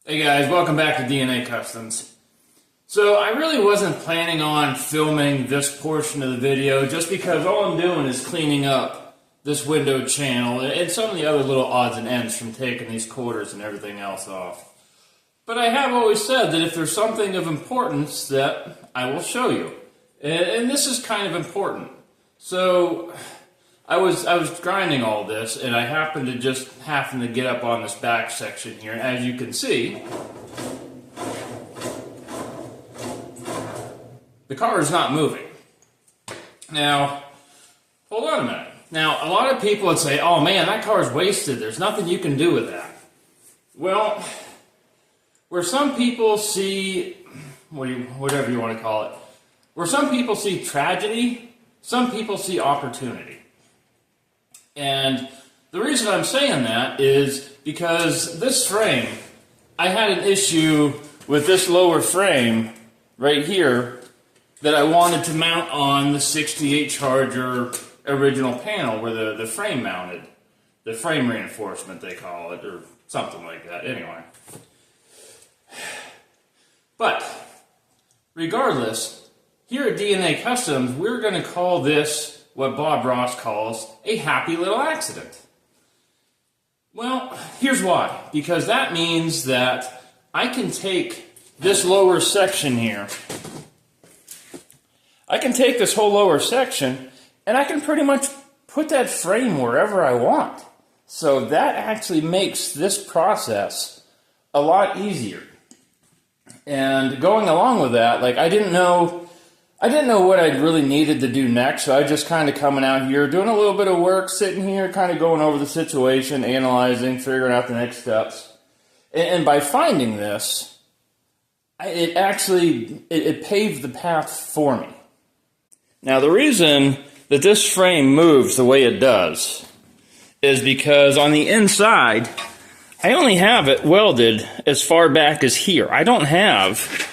Hey guys, welcome back to DNA Customs. So I really wasn't planning on filming this portion of the video just because all I'm doing is cleaning up this window channel and some of the other little odds and ends from taking these quarters and everything else off. But I have always said that if there's something of importance that I will show you. And this is kind of important. So I was grinding all this, and I happened to just happen to get up on this back section here. And as you can see, the car is not moving. Now, hold on a minute. Now, a lot of people would say, "Oh man, that car is wasted. There's nothing you can do with that." Well, where some people see, whatever you want to call it, where some people see tragedy, some people see opportunity. And the reason I'm saying that is because this frame, I had an issue with this lower frame right here that I wanted to mount on the 68 Charger original panel where the frame mounted. The frame reinforcement, they call it, or something like that. Anyway. But, regardless, here at DNA Customs, we're going to call this what Bob Ross calls a happy little accident. Well, here's why. Because that means that I can take this lower section here. I can take this whole lower section and I can pretty much put that frame wherever I want. So that actually makes this process a lot easier. And going along with that, like I didn't know what I really needed to do next, so I just kind of coming out here, doing a little bit of work, sitting here, kind of going over the situation, analyzing, figuring out the next steps. And by finding this, it paved the path for me. Now, the reason that this frame moves the way it does is because on the inside, I only have it welded as far back as here. I don't have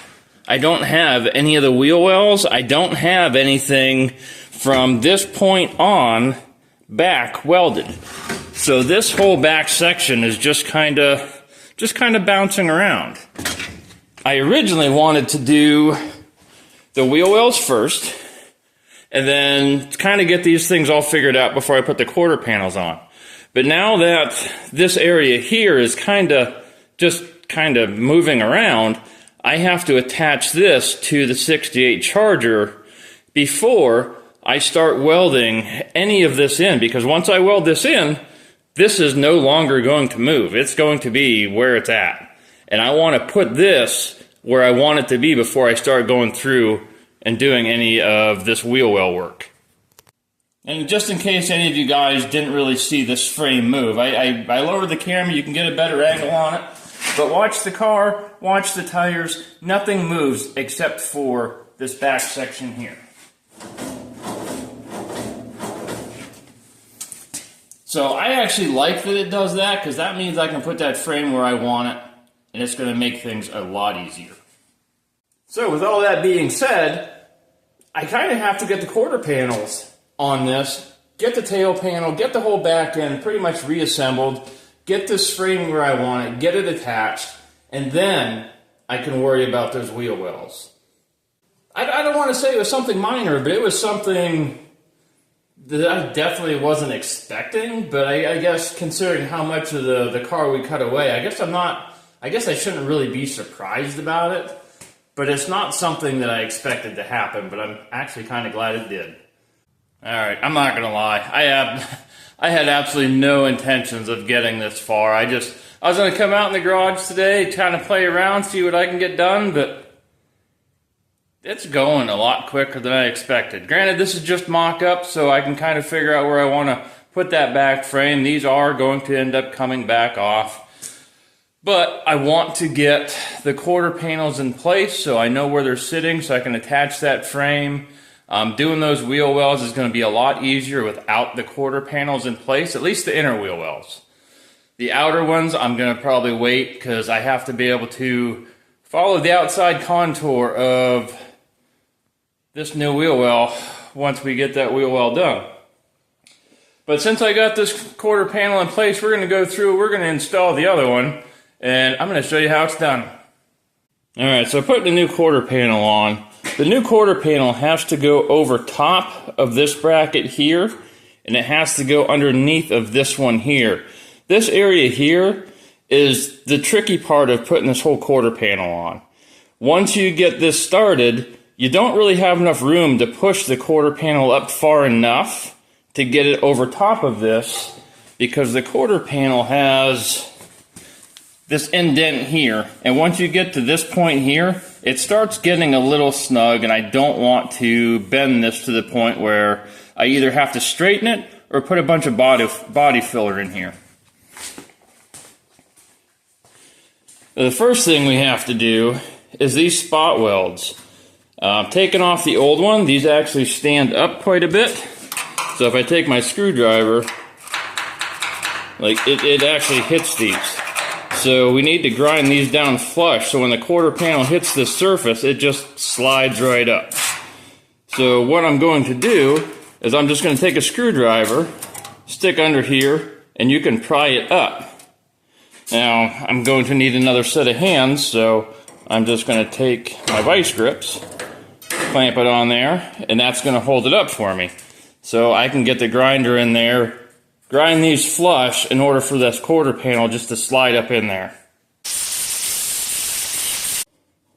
any of the wheel wells. I don't have anything from this point on back welded. So this whole back section is just kind of bouncing around. I originally wanted to do the wheel wells first and then kind of get these things all figured out before I put the quarter panels on. But now that this area here is kind of moving around, I have to attach this to the 68 Charger before I start welding any of this in, because once I weld this in, this is no longer going to move. It's going to be where it's at. And I want to put this where I want it to be before I start going through and doing any of this wheel well work. And just in case any of you guys didn't really see this frame move, I lowered the camera, you can get a better angle on it. But watch the car, watch the tires, nothing moves except for this back section here. So I actually like that it does that because that means I can put that frame where I want it and it's going to make things a lot easier. So with all that being said, I kind of have to get the quarter panels on this, get the tail panel, get the whole back end pretty much reassembled, get this frame where I want it, get it attached, and then I can worry about those wheel wells. I don't want to say it was something minor, but it was something that I definitely wasn't expecting, but I guess considering how much of the car we cut away, I guess I shouldn't really be surprised about it, but it's not something that I expected to happen, but I'm actually kind of glad it did. Alright, I'm not going to lie, I had absolutely no intentions of getting this far. I was going to come out in the garage today, kind of play around, see what I can get done, but it's going a lot quicker than I expected. Granted, this is just mock-up, so I can kind of figure out where I want to put that back frame. These are going to end up coming back off. But I want to get the quarter panels in place so I know where they're sitting so I can attach that frame. Doing those wheel wells is going to be a lot easier without the quarter panels in place, at least the inner wheel wells. The outer ones I'm going to probably wait because I have to be able to follow the outside contour of this new wheel well once we get that wheel well done. But since I got this quarter panel in place, we're going to go through, we're going to install the other one, and I'm going to show you how it's done. Alright, so I put the new quarter panel on. The new quarter panel has to go over top of this bracket here, and it has to go underneath of this one here. This area here is the tricky part of putting this whole quarter panel on. Once you get this started, you don't really have enough room to push the quarter panel up far enough to get it over top of this, because the quarter panel has this indent here, and once you get to this point here, it starts getting a little snug, and I don't want to bend this to the point where I either have to straighten it or put a bunch of body filler in here. The first thing we have to do is these spot welds. Taking off the old one, these actually stand up quite a bit, so if I take my screwdriver, like it actually hits these. So we need to grind these down flush, so when the quarter panel hits this surface, it just slides right up. So what I'm going to do is I'm just going to take a screwdriver, stick under here, and you can pry it up. Now, I'm going to need another set of hands, so I'm just going to take my vice grips, clamp it on there, and that's going to hold it up for me. So I can get the grinder in there, grind these flush in order for this quarter panel just to slide up in there.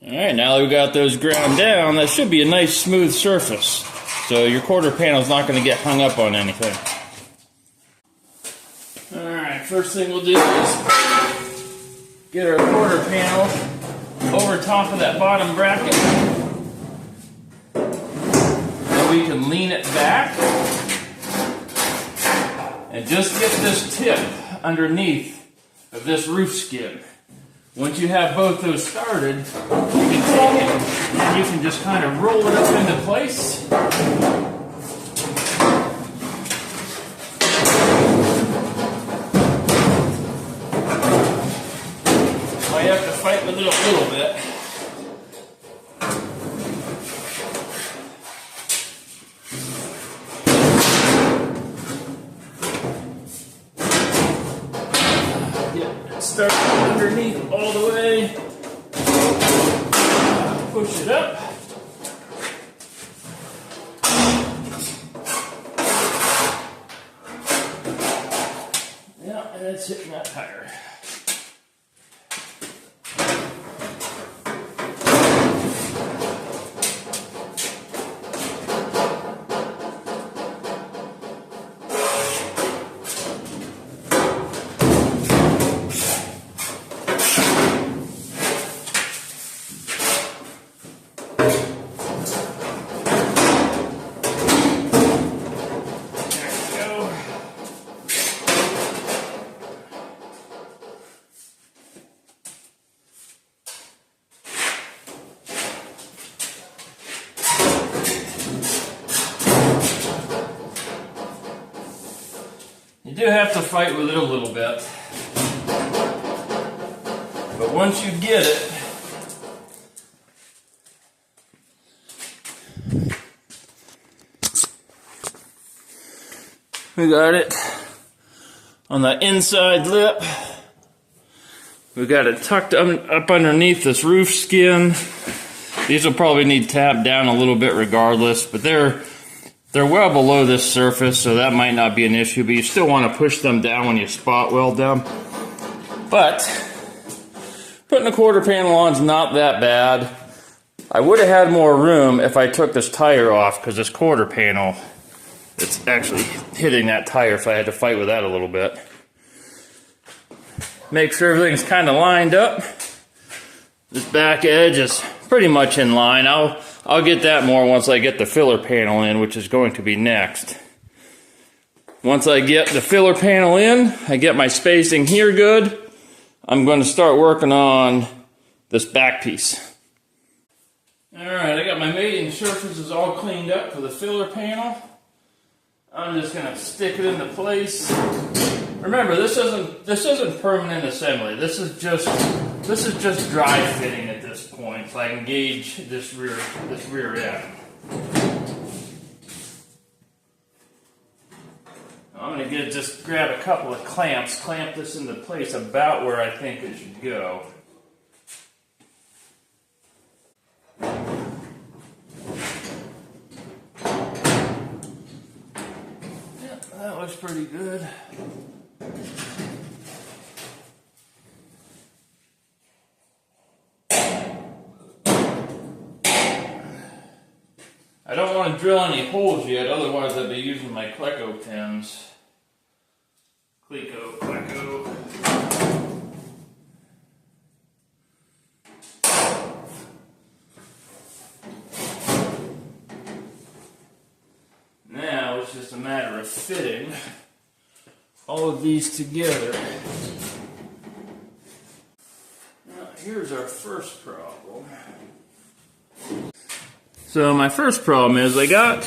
Alright, now that we got those ground down, that should be a nice smooth surface. So your quarter panel is not going to get hung up on anything. Alright, first thing we'll do is get our quarter panel over top of that bottom bracket. And we can lean it back. And just get this tip underneath of this roof skin. Once you have both those started, you can take it and you can just kind of roll it up into place. Might have to fight with it a little bit. Start underneath all the way, push it up, yeah, and it's hitting that tire. You do have to fight with it a little bit, but once you get it, we got it on the inside lip. We got it tucked up underneath this roof skin. These will probably need tapped down a little bit regardless, but they're well below this surface, so that might not be an issue, but you still want to push them down when you spot weld them. But putting a quarter panel on is not that bad. I would have had more room if I took this tire off, because this quarter panel, it's actually hitting that tire, so I had to fight with that a little bit. Make sure everything's kind of lined up. This back edge is pretty much in line. I'll get that more once I get the filler panel in, which is going to be next. Once I get the filler panel in, I get my spacing here good, I'm going to start working on this back piece. Alright, I got my mating surfaces all cleaned up for the filler panel. I'm just going to stick it into place. Remember, this isn't permanent assembly. This is just dry fitting at this point, so I can gauge this rear end. I'm I'm going to just grab a couple of clamps, clamp this into place about where I think it should go. Yep, that looks pretty good. I don't want to drill any holes yet, otherwise I'd be using my Cleco pins. Cleco. Now it's just a matter of fitting all of these together. Now here's our first problem. So my first problem is I got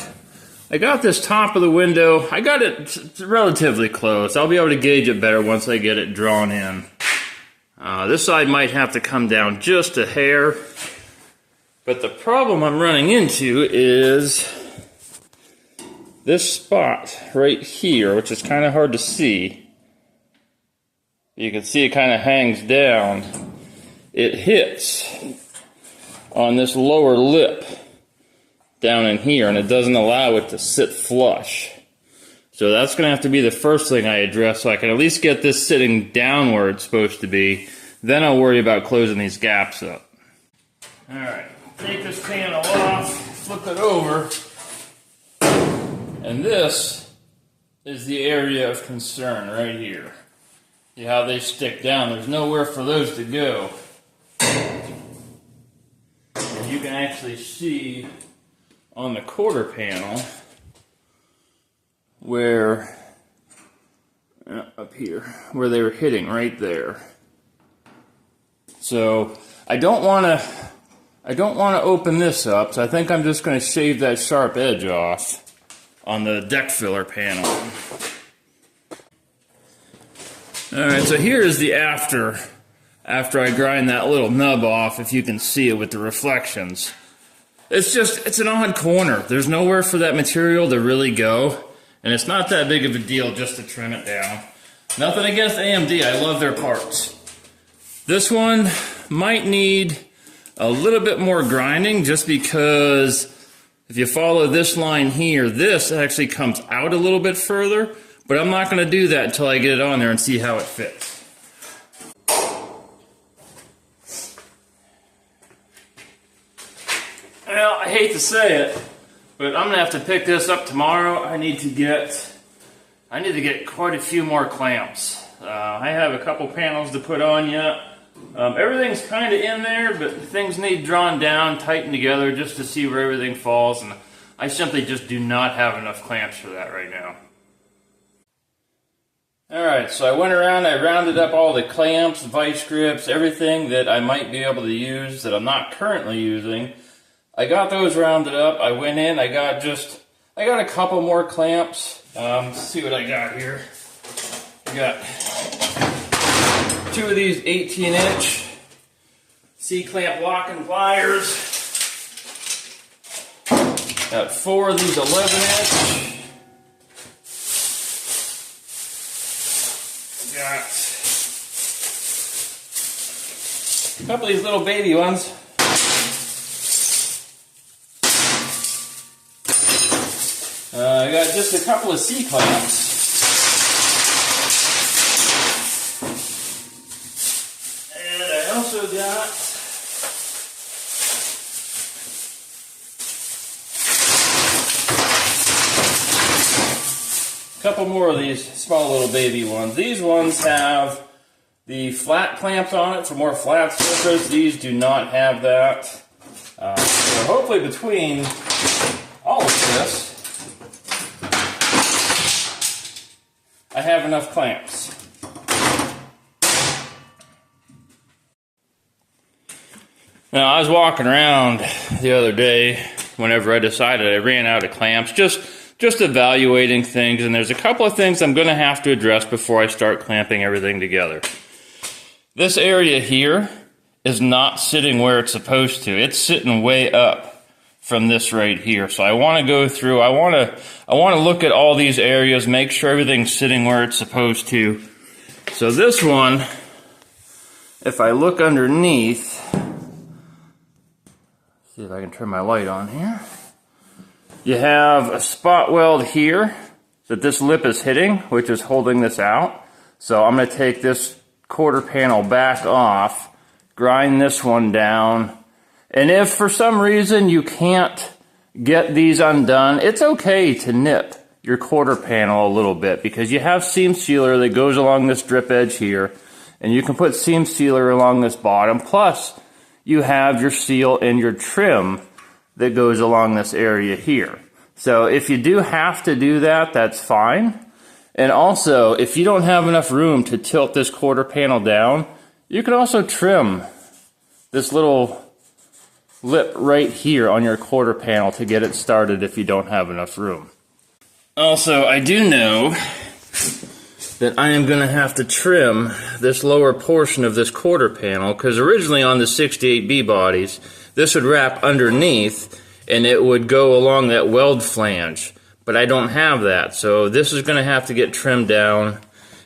this top of the window. I got it relatively close. I'll be able to gauge it better once I get it drawn in. This side might have to come down just a hair. But the problem I'm running into is this spot right here, which is kind of hard to see. You can see it kind of hangs down. It hits on this lower lip down in here, and it doesn't allow it to sit flush. So that's going to have to be the first thing I address, so I can at least get this sitting down where it's supposed to be. Then I'll worry about closing these gaps up. Alright, take this panel off, flip it over, and this is the area of concern right here. See how they stick down? There's nowhere for those to go. And you can actually see on the quarter panel where up here where they were hitting right there. So I don't want to open this up, so I think I'm just going to shave that sharp edge off on the deck filler panel. Alright, so here is the after I grind that little nub off, if you can see it with the reflections. It's an odd corner. There's nowhere for that material to really go, and it's not that big of a deal just to trim it down. Nothing against AMD, I love their parts. This one might need a little bit more grinding, just because if you follow this line here, this actually comes out a little bit further, but I'm not going to do that until I get it on there and see how it fits. Well, I hate to say it, but I'm gonna have to pick this up tomorrow. I need to get quite a few more clamps. I have a couple panels to put on yet. Everything's kind of in there, but things need drawn down, tightened together just to see where everything falls, and I simply just do not have enough clamps for that right now. Alright, so I went around, I rounded up all the clamps, vice grips, everything that I might be able to use that I'm not currently using. I got those rounded up. I went in, I got a couple more clamps. Let's see what I got here. I got 2 of these 18-inch C-clamp locking pliers. Got 4 of these 11-inch. Got a couple of these little baby ones. I got just a couple of C-clamps. And I also got a couple more of these small little baby ones. These ones have the flat clamps on it for more flat surface. These do not have that. So hopefully between all of this, I have enough clamps. Now, I was walking around the other day whenever I decided I ran out of clamps, just evaluating things, and there's a couple of things I'm going to have to address before I start clamping everything together. This area here is not sitting where it's supposed to. It's sitting way up from this right here. So I want to go through, I want to look at all these areas, make sure everything's sitting where it's supposed to. So this one, if I look underneath, see if I can turn my light on here. You have a spot weld here that this lip is hitting, which is holding this out. So I'm going to take this quarter panel back off, grind this one down, and if for some reason you can't get these undone, it's okay to nip your quarter panel a little bit, because you have seam sealer that goes along this drip edge here, and you can put seam sealer along this bottom, plus you have your seal and your trim that goes along this area here. So if you do have to do that, that's fine. And also, if you don't have enough room to tilt this quarter panel down, you can also trim this little lip right here on your quarter panel to get it started if you don't have enough room. Also, I do know that I am going to have to trim this lower portion of this quarter panel, because originally on the 68B bodies, this would wrap underneath and it would go along that weld flange. But I don't have that, so this is going to have to get trimmed down.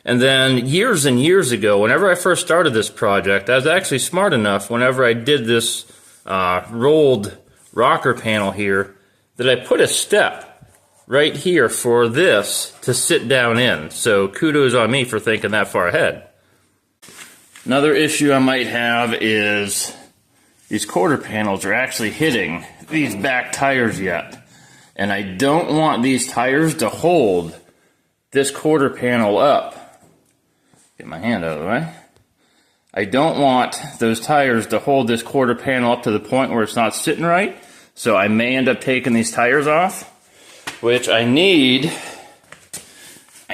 And then years and years ago, whenever I first started this project, I was actually smart enough whenever I did this rolled rocker panel here, that I put a step right here for this to sit down in. So kudos on me for thinking that far ahead. Another issue I might have is these quarter panels are actually hitting these back tires yet. And I don't want these tires to hold this quarter panel up. Get my hand out of the way. I don't want those tires to hold this quarter panel up to the point where it's not sitting right. So I may end up taking these tires off, which I need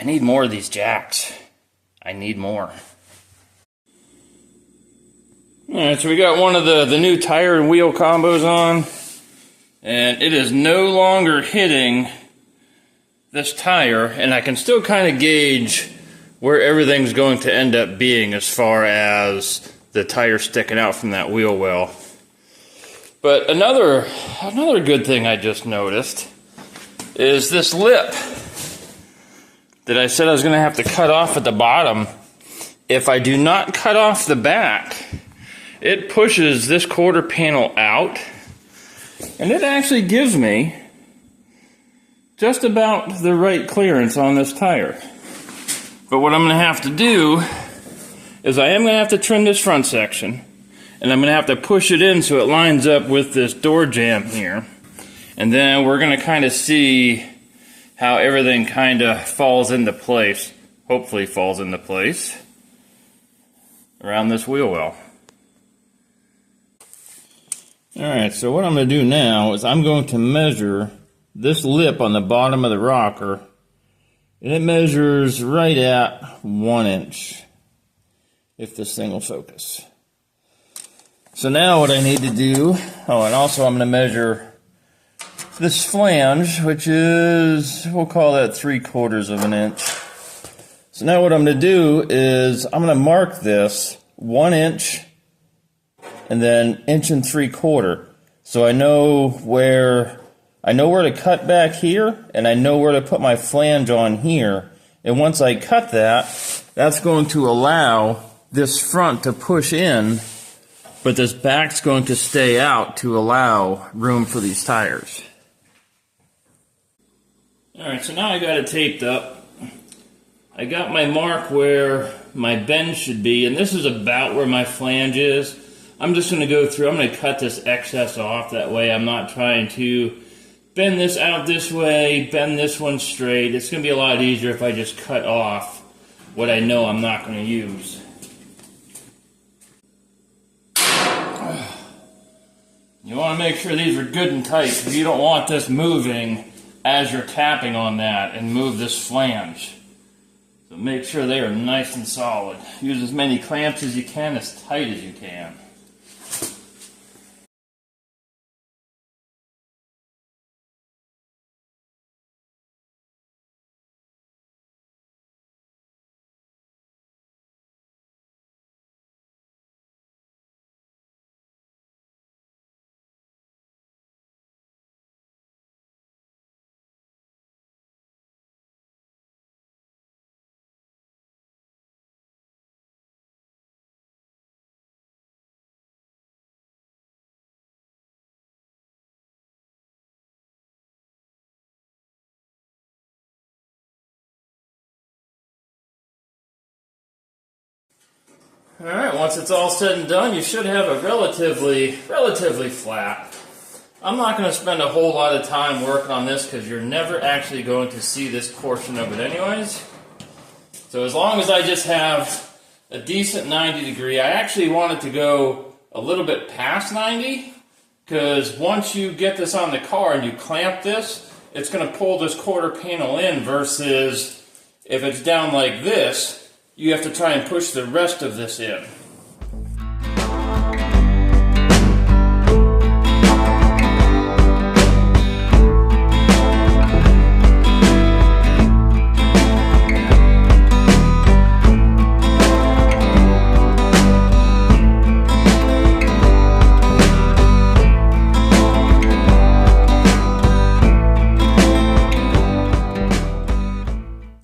more of these jacks. I need more. Alright, so we got one of the new tire and wheel combos on, and it is no longer hitting this tire, and I can still kind of gauge where everything's going to end up being as far as the tire sticking out from that wheel well. But another good thing I just noticed is this lip that I said I was going to have to cut off at the bottom. If I do not cut off the back, it pushes this quarter panel out, and it actually gives me just about the right clearance on this tire. But what I'm going to have to do is I am going to have to trim this front section, and I'm going to have to push it in so it lines up with this door jamb here. And then we're going to kind of see how everything kind of falls into place, hopefully falls into place, around this wheel well. Alright, so what I'm going to do now is I'm going to measure this lip on the bottom of the rocker, and it measures right at 1 inch, if this thing will focus. So now what I need to do, oh, and also I'm going to measure this flange, which is, we'll call that 3/4 of an inch. So now what I'm going to do is I'm going to mark this 1 inch and then 1 3/4. So I know where to cut back here, and I know where to put my flange on here. And once I cut that, that's going to allow this front to push in, but this back's going to stay out to allow room for these tires. Alright, so now I got it taped up. I got my mark where my bend should be, and this is about where my flange is. I'm just going to go through, I'm going to cut this excess off, that way I'm not trying to bend this out this way, bend this one straight. It's going to be a lot easier if I just cut off what I know I'm not going to use. You want to make sure these are good and tight, because you don't want this moving as you're tapping on that and move this flange. So make sure they are nice and solid. Use as many clamps as you can, as tight as you can. Alright, once it's all said and done, you should have a relatively flat. I'm not going to spend a whole lot of time working on this because you're never actually going to see this portion of it anyways. So as long as I just have a decent 90 degree, I actually want it to go a little bit past 90, because once you get this on the car and you clamp this, it's going to pull this quarter panel in, versus if it's down like this, you have to try and push the rest of this in.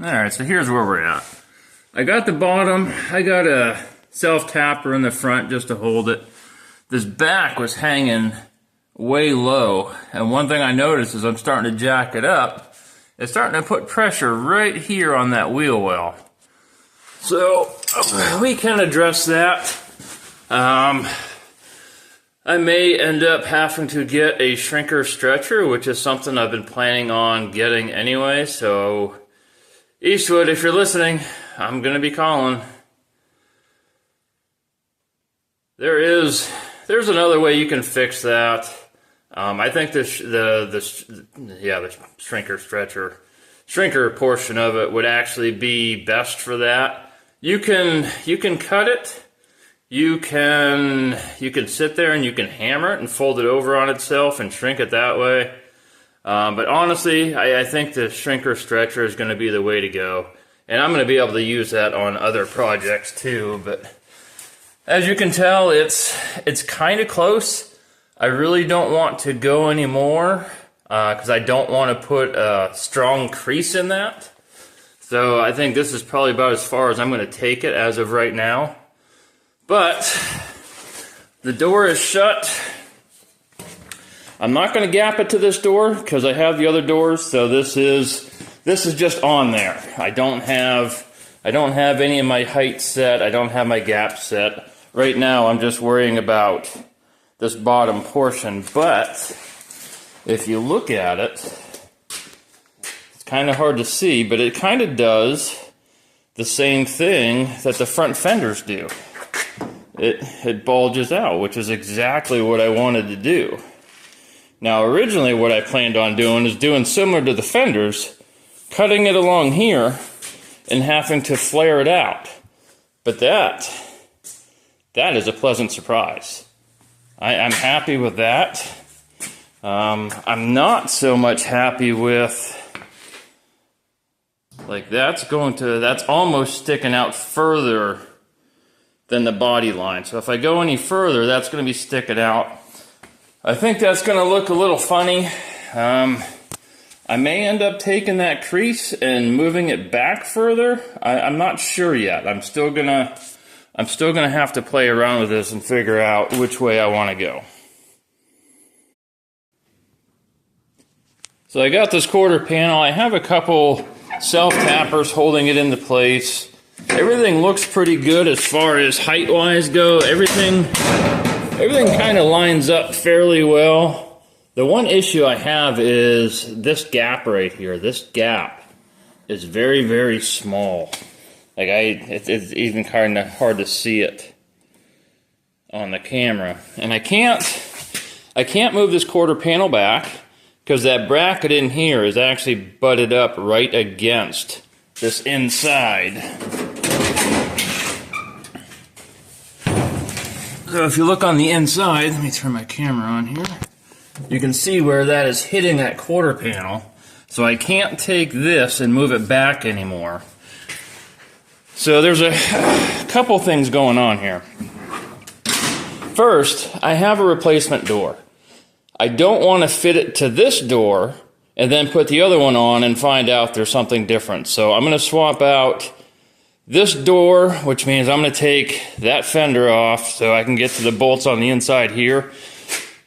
Alright, so here's where we're at. I got the bottom, I got a self-tapper in the front just to hold it. This back was hanging way low, and one thing I noticed is I'm starting to jack it up. It's starting to put pressure right here on that wheel well. So we can address that. I may end up having to get a shrinker stretcher, which is something I've been planning on getting anyway, so Eastwood, if you're listening, I'm going to be calling. There's another way you can fix that. I think the shrinker portion of it would actually be best for that. You can cut it. You can sit there and you can hammer it and fold it over on itself and shrink it that way. But honestly, I think the shrinker stretcher is going to be the way to go. And I'm going to be able to use that on other projects too. But as you can tell, it's kind of close. I really don't want to go anymore because I don't want to put a strong crease in that. So I think this is probably about as far as I'm going to take it as of right now. But the door is shut. I'm not going to gap it to this door because I have the other doors, so this is just on there. I don't have any of my height set. I don't have my gap set. Right now I'm just worrying about this bottom portion, but if you look at it, it's kind of hard to see, but it kind of does the same thing that the front fenders do. It bulges out, which is exactly what I wanted to do. Now, originally what I planned on doing is doing similar to the fenders, cutting it along here and having to flare it out. But that is a pleasant surprise. I'm happy with that. I'm not so much happy with, like, that's almost sticking out further than the body line. So if I go any further, that's going to be sticking out. I think that's going to look a little funny. I may end up taking that crease and moving it back further. I'm not sure yet. I'm still gonna have to play around with this and figure out which way I want to go. So I got this quarter panel. I have a couple self-tappers holding it into place. Everything looks pretty good as far as height-wise go. Everything kind of lines up fairly well. The one issue I have is this gap right here. This gap is very, very small. Like it's even kind of hard to see it on the camera. And I can't move this quarter panel back because that bracket in here is actually butted up right against this inside. So if you look on the inside, let me turn my camera on here. You can see where that is hitting that quarter panel. So I can't take this and move it back anymore. So there's a couple things going on here. First, I have a replacement door. I don't want to fit it to this door and then put the other one on and find out there's something different. So I'm going to swap out this door, which means I'm going to take that fender off so I can get to the bolts on the inside here.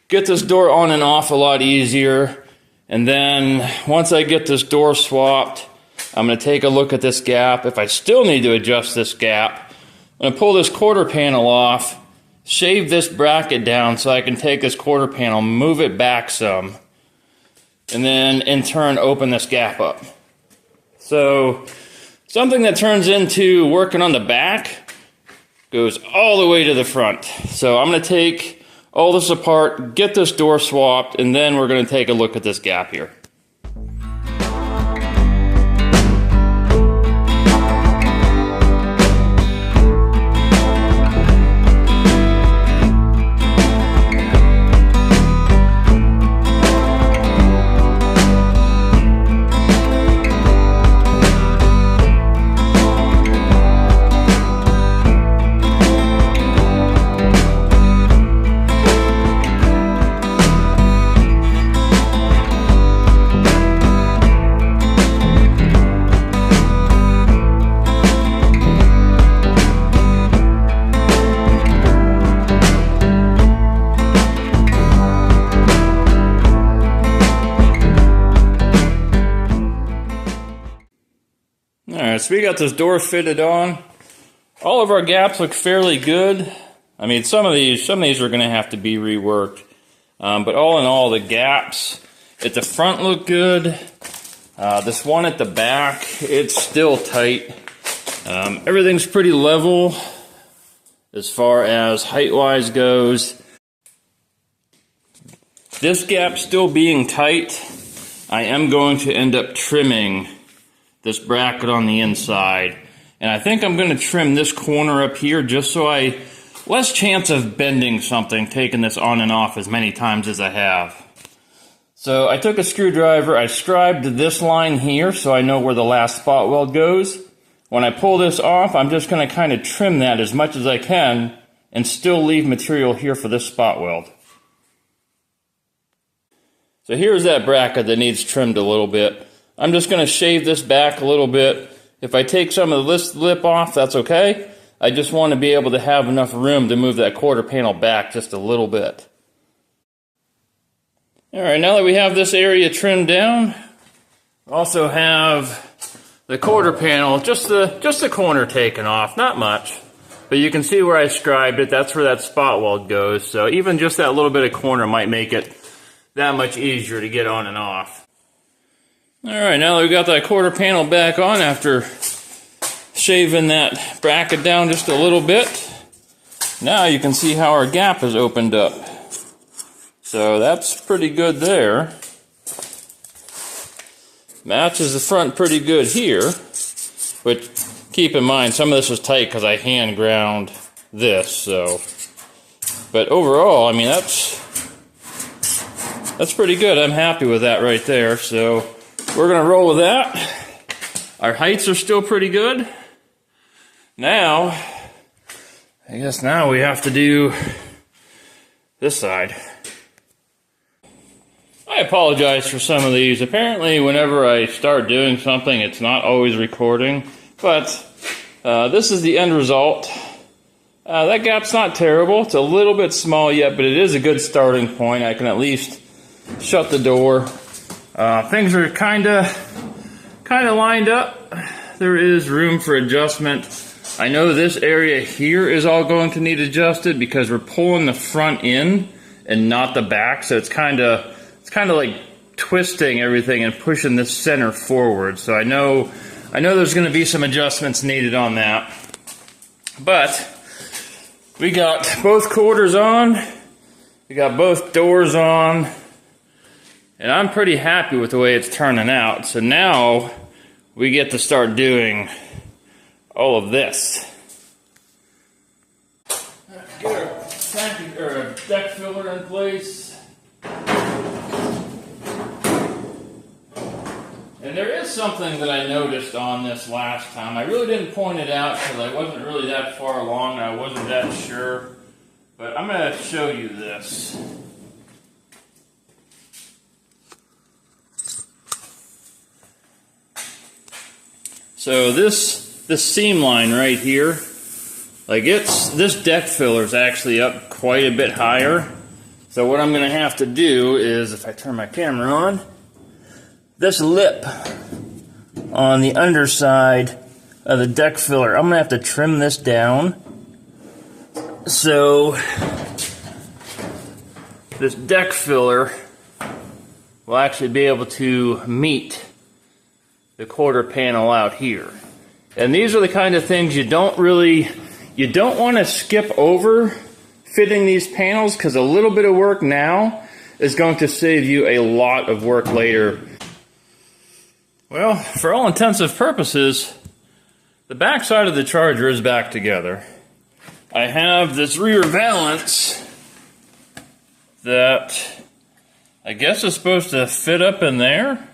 Get this door on and off a lot easier. And then once I get this door swapped, I'm going to take a look at this gap. If I still need to adjust this gap, I'm gonna pull this quarter panel off, shave this bracket down so I can take this quarter panel, move it back some, and then in turn open this gap up. So something that turns into working on the back goes all the way to the front. So I'm gonna take all this apart, get this door swapped, and then we're gonna take a look at this gap here. Alright, so we got this door fitted on. All of our gaps look fairly good. I mean, some of these are going to have to be reworked. But all in all, the gaps at the front look good. This one at the back, it's still tight. Everything's pretty level as far as height-wise goes. This gap still being tight, I am going to end up trimming this bracket on the inside. And I think I'm going to trim this corner up here just so less chance of bending something, taking this on and off as many times as I have. So I took a screwdriver, I scribed this line here so I know where the last spot weld goes. When I pull this off, I'm just going to kind of trim that as much as I can and still leave material here for this spot weld. So here's that bracket that needs trimmed a little bit. I'm just going to shave this back a little bit. If I take some of this lip off, that's okay. I just want to be able to have enough room to move that quarter panel back just a little bit. Alright, now that we have this area trimmed down, we also have the quarter panel, just the corner taken off, not much. But you can see where I scribed it, that's where that spot weld goes. So even just that little bit of corner might make it that much easier to get on and off. Alright, now that we've got that quarter panel back on after shaving that bracket down just a little bit, now you can see how our gap is opened up. So that's pretty good there. Matches the front pretty good here, but keep in mind some of this was tight because I hand ground this, so. But overall, I mean, that's pretty good. I'm happy with that right there, so we're going to roll with that. Our heights are still pretty good. Now, I guess now we have to do this side. I apologize for some of these. Apparently, whenever I start doing something, it's not always recording. But this is the end result. That gap's not terrible. It's a little bit small yet, but it is a good starting point. I can at least shut the door. Things are kind of lined up. There is room for adjustment. I know this area here is all going to need adjusted because we're pulling the front in and not the back, so it's kind of like twisting everything and pushing this center forward. So I know there's going to be some adjustments needed on that. But we got both quarters on. We got both doors on. And I'm pretty happy with the way it's turning out. So now we get to start doing all of this. Get our deck filler in place. And there is something that I noticed on this last time. I really didn't point it out because I wasn't really that far along and I wasn't that sure. But I'm going to show you this. So this seam line right here, like this deck filler is actually up quite a bit higher. So what I'm going to have to do is, if I turn my camera on, this lip on the underside of the deck filler, I'm going to have to trim this down So this deck filler will actually be able to meet the quarter panel out here. And these are the kind of things you don't want to skip over fitting these panels, because a little bit of work now is going to save you a lot of work later. Well, for all intensive purposes, the back side of the Charger is back together. I have this rear valance that I guess is supposed to fit up in there,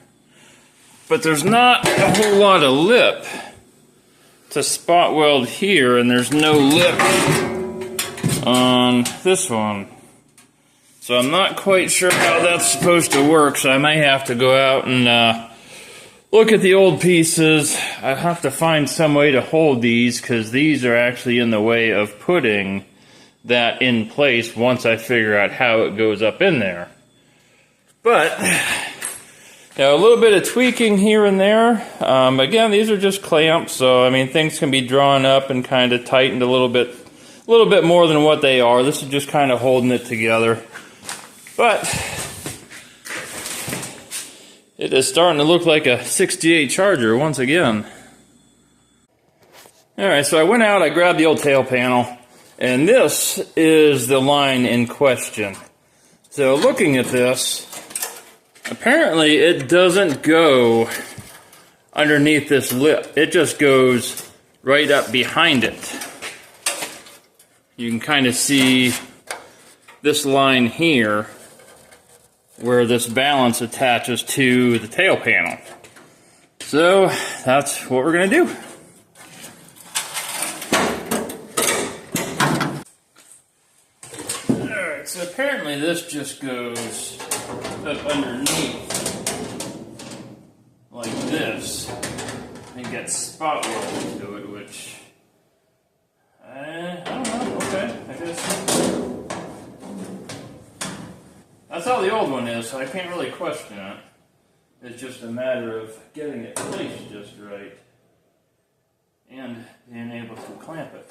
but there's not a whole lot of lip to spot weld here, and there's no lip on this one. So I'm not quite sure how that's supposed to work, so I may have to go out and look at the old pieces. I have to find some way to hold these, because these are actually in the way of putting that in place once I figure out how it goes up in there. But a little bit of tweaking here and there. Again, these are just clamps, so I mean things can be drawn up and kind of tightened a little bit more than what they are. This is just kind of holding it together. But it is starting to look like a 68 Charger once again. Alright, so I went out, I grabbed the old tail panel, and this is the line in question. So looking at this, apparently it doesn't go underneath this lip. It just goes right up behind it. You can kind of see this line here where this balance attaches to the tail panel. So that's what we're going to do. Alright, so apparently this just goes up underneath like this and gets spot welded to it, which I don't know. Okay, I guess that's how the old one is, so I can't really question it. It's just a matter of getting it placed just right and being able to clamp it.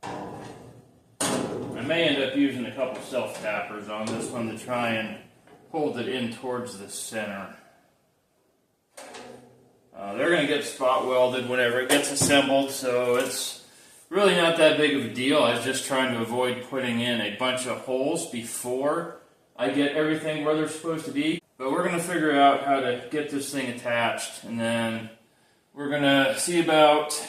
I may end up using a couple self-tappers on this one to try and hold it in towards the center. They're going to get spot welded whenever it gets assembled, so it's really not that big of a deal. I was just trying to avoid putting in a bunch of holes before I get everything where they're supposed to be. But we're going to figure out how to get this thing attached, and then we're going to see about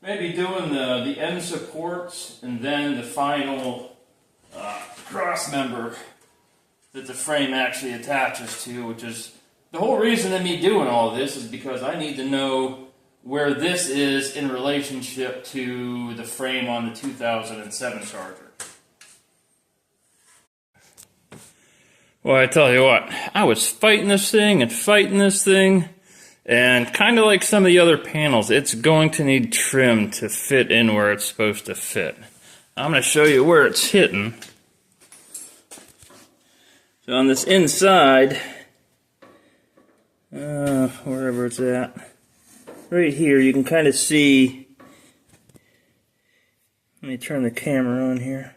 maybe doing the end supports and then the final cross member that the frame actually attaches to, which is the whole reason of me doing all of this, is because I need to know where this is in relationship to the frame on the 2007 Charger. Well, I tell you what, I was fighting this thing, and kind of like some of the other panels, it's going to need trim to fit in where it's supposed to fit. I'm going to show you where it's hitting. So on this inside, wherever it's at, right here, you can kind of see. Let me turn the camera on here.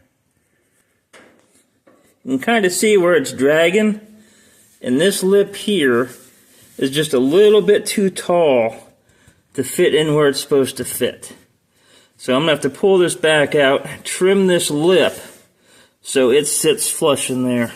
You can kind of see where it's dragging, and this lip here is just a little bit too tall to fit in where it's supposed to fit. So I'm going to have to pull this back out, trim this lip so it sits flush in there.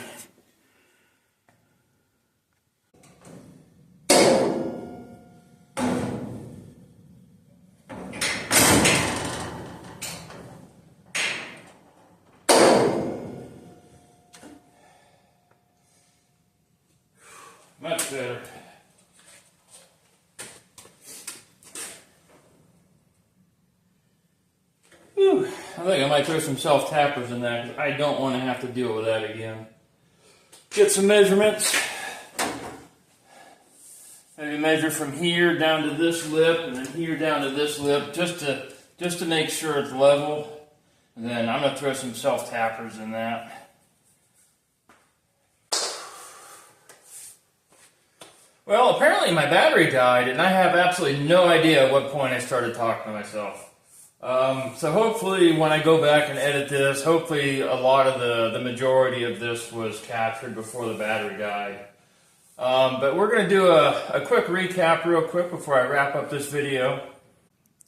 Much better. Whew. I think I might throw some self-tappers in that, because I don't want to have to deal with that again. Get some measurements. Maybe measure from here down to this lip, and then here down to this lip, just to make sure it's level. And then I'm going to throw some self-tappers in that. Well, apparently my battery died, and I have absolutely no idea at what point I started talking to myself. So hopefully when I go back and edit this, hopefully a lot of the majority of this was captured before the battery died. But we're going to do a quick recap real quick before I wrap up this video.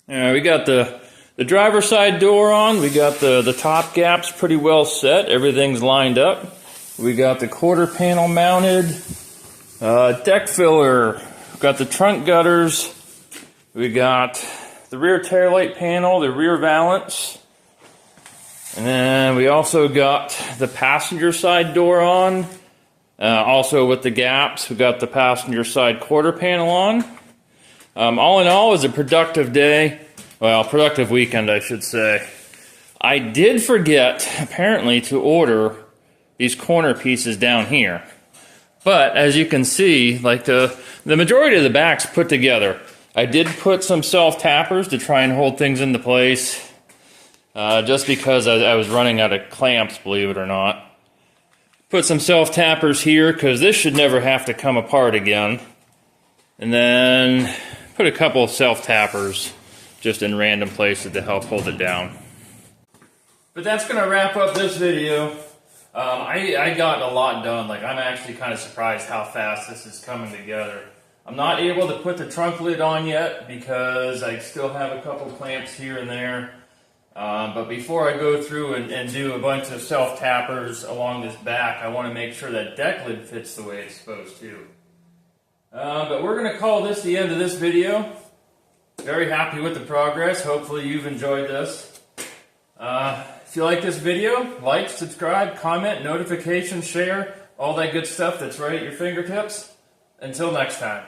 We got the driver's side door on. We got the top gaps pretty well set. Everything's lined up. We got the quarter panel mounted. Deck filler. We got the trunk gutters. We got the rear taillight panel, the rear valance. And then we also got the passenger side door on. Also with the gaps, we got the passenger side quarter panel on. All in all, it was a productive day. Well, productive weekend, I should say. I did forget, apparently, to order these corner pieces down here. But, as you can see, like the majority of the back's put together. I did put some self-tappers to try and hold things into place. Just because I was running out of clamps, believe it or not. Put some self-tappers here, because this should never have to come apart again. And then put a couple of self-tappers just in random places to help hold it down. But that's going to wrap up this video. I got a lot done. Like, I'm actually kind of surprised how fast this is coming together. I'm not able to put the trunk lid on yet because I still have a couple clamps here and there. But before I go through and do a bunch of self-tappers along this back, I want to make sure that deck lid fits the way it's supposed to. But we're going to call this the end of this video. Very happy with the progress. Hopefully you've enjoyed this. If you like this video, like, subscribe, comment, notification, share, all that good stuff that's right at your fingertips. Until next time.